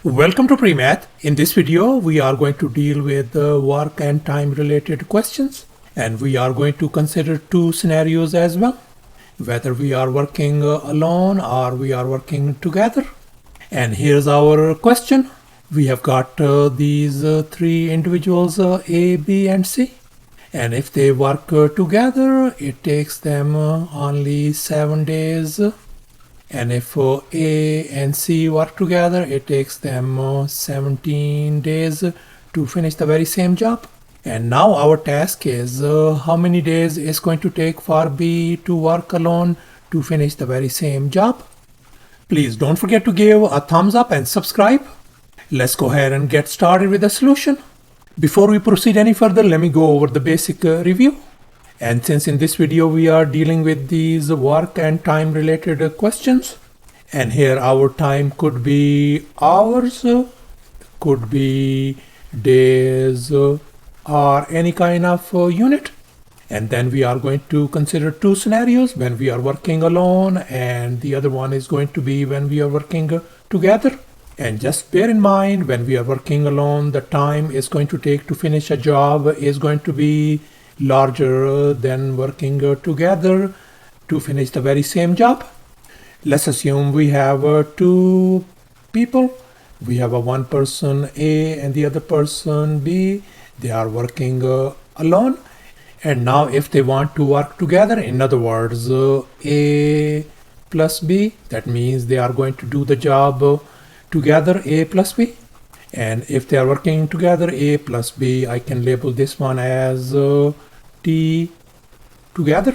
Welcome to PreMath. In this video, we are going to deal with work and time related questions, and we are going to consider two scenarios as well, whether we are working alone or we are working together. And here's our question. We have got these three individuals, A, B, and C. And if they work together, it takes them only 7 days. And if A and C work together, it takes them 17 days to finish the very same job. And now our task is how many days is going to take for B to work alone to finish the very same job. Please don't forget to give a thumbs up and subscribe. Let's go ahead and get started with the solution. Before we proceed any further, let me go over the basic review. And since in this video we are dealing with these work and time related questions, and here our time could be hours, could be days, or any kind of unit. And then we are going to consider two scenarios, when we are working alone, and the other one is going to be when we are working together. And just bear in mind, when we are working alone, the time is going to take to finish a job is going to be larger than working together to finish the very same job. Let's assume we have two people. We have one person A and the other person B. They are working alone. And now if they want to work together, in other words, A plus B, that means they are going to do the job together, A plus B. And if they are working together, A plus B, I can label this one as T together.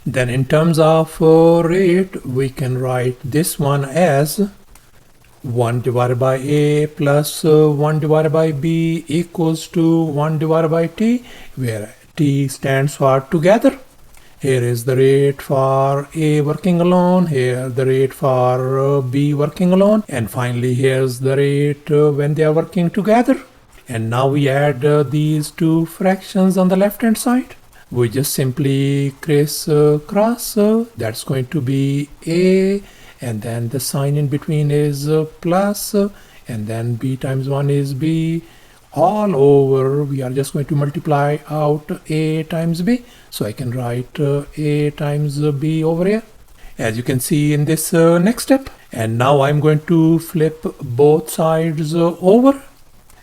Then in terms of rate, we can write this one as 1 divided by A plus 1 divided by B equals to 1 divided by T, where T stands for together. Here is the rate for A working alone, here the rate for B working alone, and finally here's the rate when they are working together. And now we add these two fractions on the left hand side. We just simply crisscross, that's going to be A, and then the sign in between is plus, and then B times 1 is B. All over, we are just going to multiply out A times B. So I can write A times B over here, as you can see in this next step. And now I'm going to flip both sides over.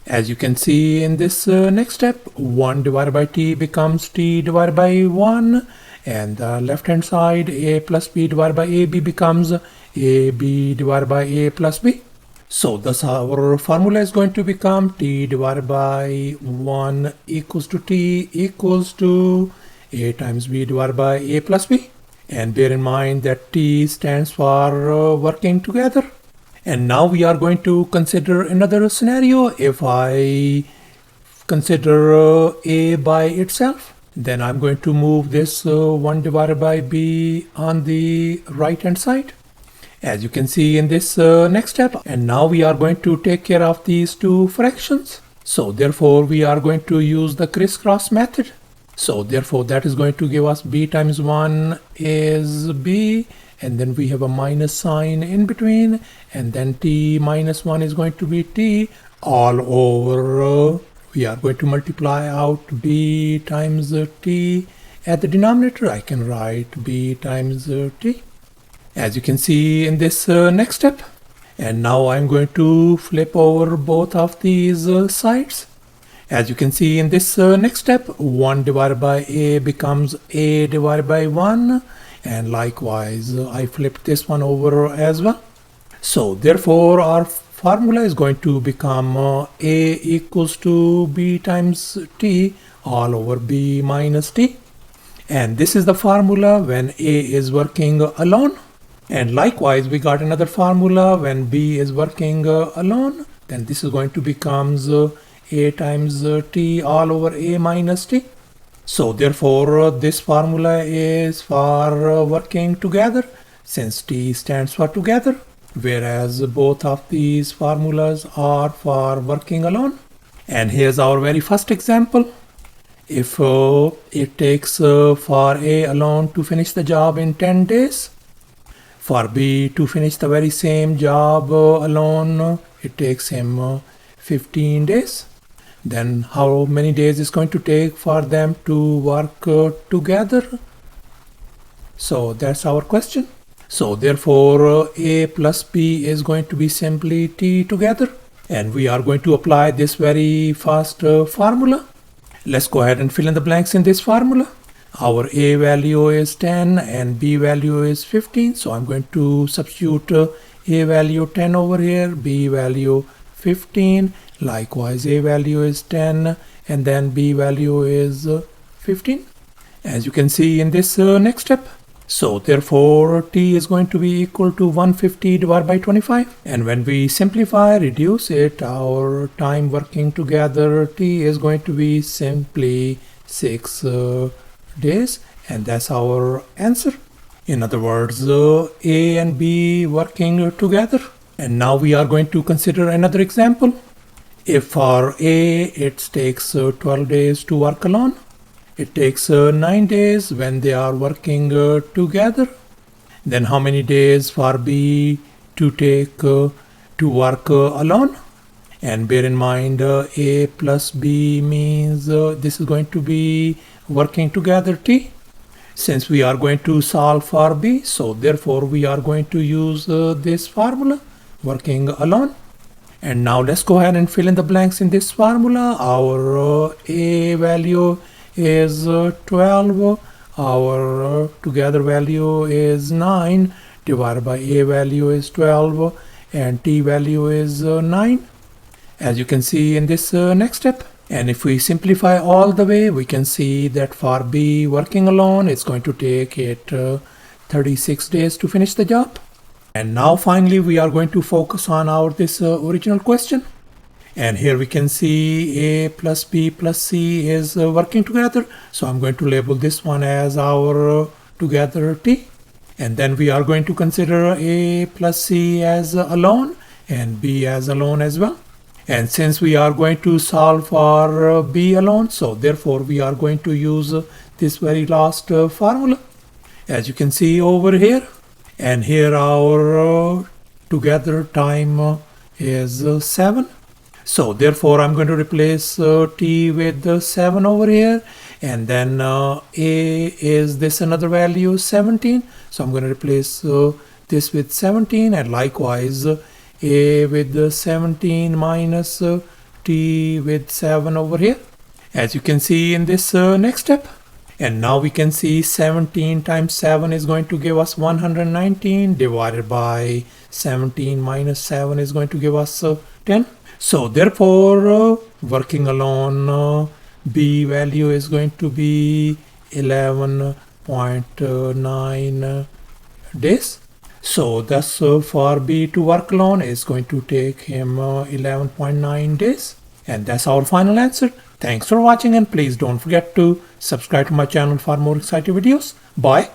As you can see in this next step, 1 divided by T becomes T divided by 1. And the left hand side, A plus B divided by AB becomes AB divided by A plus B. So thus our formula is going to become T divided by 1 equals to T equals to A times B divided by A plus B. And bear in mind that T stands for working together. And now we are going to consider another scenario. If I consider A by itself, then I'm going to move this 1 divided by B on the right hand side, as you can see in this next step. And now we are going to take care of these two fractions. So therefore we are going to use the crisscross method. So therefore that is going to give us B times 1 is B, and then we have a minus sign in between, and then T minus 1 is going to be T. All over we are going to multiply out B times T. At the denominator I can write B times T, as you can see in this next step. And now I'm going to flip over both of these sides. As you can see in this next step, 1 divided by A becomes A divided by 1. And likewise, I flipped this one over as well. So therefore our formula is going to become A equals to B times T all over B minus T. And this is the formula when A is working alone. And likewise, we got another formula when B is working alone. Then this is going to become A times T all over A minus T. So therefore, this formula is for working together, since T stands for together, whereas both of these formulas are for working alone. And here's our very first example. If it takes for A alone to finish the job in 10 days, for B to finish the very same job alone it takes him 15 days. Then how many days is going to take for them to work together? So that's our question. So therefore A plus B is going to be simply T together. And we are going to apply this very fast formula. Let's go ahead and fill in the blanks in this formula. Our A value is 10 and B value is 15. So I'm going to substitute A value 10 over here, B value 15. Likewise, A value is 10 and then B value is 15. As you can see in this next step. So therefore T is going to be equal to 150 divided by 25. And when we simplify, reduce it, our time working together T is going to be simply 6 days. And that's our answer. In other words, A and B working together. And now we are going to consider another example. If for A it takes 12 days to work alone, it takes 9 days when they are working together. Then how many days for B to take to work alone? And bear in mind A plus B means this is going to be working together T. Since we are going to solve for B, so therefore we are going to use this formula, working alone. And now let's go ahead and fill in the blanks in this formula. Our A value is 12, our together value is 9, divided by A value is 12 and T value is 9, as you can see in this next step. And if we simplify all the way, we can see that for B working alone, it's going to take it 36 days to finish the job. And now finally we are going to focus on our this original question. And here we can see A plus B plus C is working together. So I'm going to label this one as our together T. And then we are going to consider A plus C as alone and B as alone as well. And since we are going to solve for B alone, so therefore we are going to use this very last formula, as you can see over here. And here our together time is 7. So therefore I'm going to replace T with 7 over here, and then A is this another value 17. So I'm going to replace this with 17, and likewise A with 17 minus T with 7 over here, as you can see in this next step. And now we can see 17 times 7 is going to give us 119, divided by 17 minus 7 is going to give us 10. So therefore working alone B value is going to be 11.9 days. So thus for B to work alone is going to take him 11.9 days. And that's our final answer. Thanks for watching, and please don't forget to subscribe to my channel for more exciting videos. Bye.